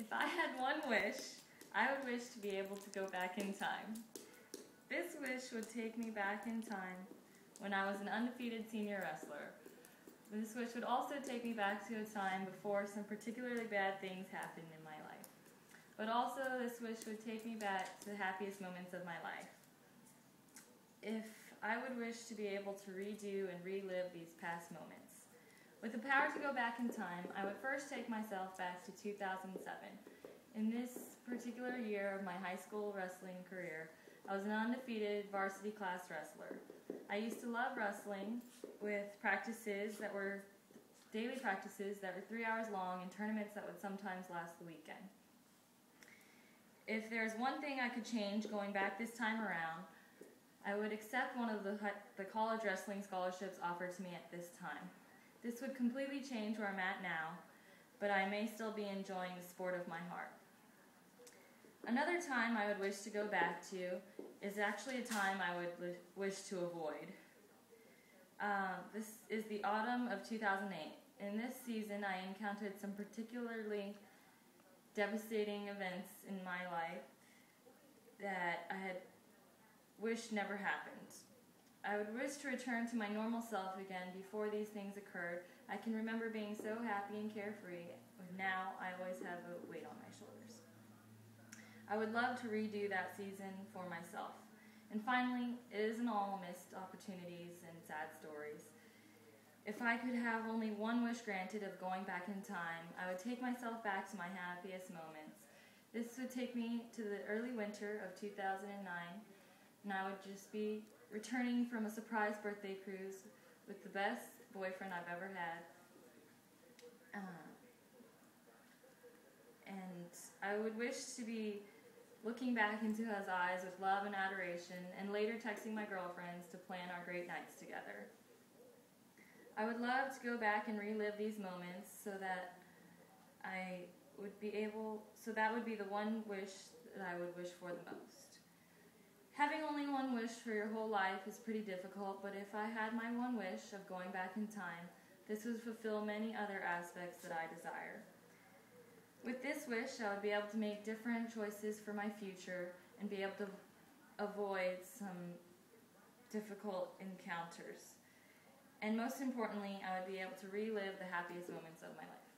If I had one wish, I would wish to be able to go back in time. This wish would take me back in time when I was an undefeated senior wrestler. This wish would also take me back to a time before some particularly bad things happened in my life. But also, this wish would take me back to the happiest moments of my life. If I would wish to be able to redo and relive these past moments. With the power to go back in time, I would first take myself back to 2007. In this particular year of my high school wrestling career, I was an undefeated varsity class wrestler. I used to love wrestling with practices that were daily practices that were 3 hours long and tournaments that would sometimes last the weekend. If there's one thing I could change going back this time around, I would accept one of the college wrestling scholarships offered to me at this time. This would completely change where I'm at now, but I may still be enjoying the sport of my heart. Another time I would wish to go back to is actually a time I would wish to avoid. This is the autumn of 2008. In this season, I encountered some particularly devastating events in my life that I had wished never happened. I would wish to return to my normal self again before these things occurred. I can remember being so happy and carefree, but now I always have a weight on my shoulders. I would love to redo that season for myself. And finally, it isn't all missed opportunities and sad stories. If I could have only one wish granted of going back in time, I would take myself back to my happiest moments. This would take me to the early winter of 2009, and I would just be returning from a surprise birthday cruise with the best boyfriend I've ever had. And I would wish to be looking back into his eyes with love and adoration, and later texting my girlfriends to plan our great nights together. I would love to go back and relive these moments so that would be the one wish that I would wish for the most. Having only one wish for your whole life is pretty difficult, but if I had my one wish of going back in time, this would fulfill many other aspects that I desire. With this wish, I would be able to make different choices for my future and be able to avoid some difficult encounters. And most importantly, I would be able to relive the happiest moments of my life.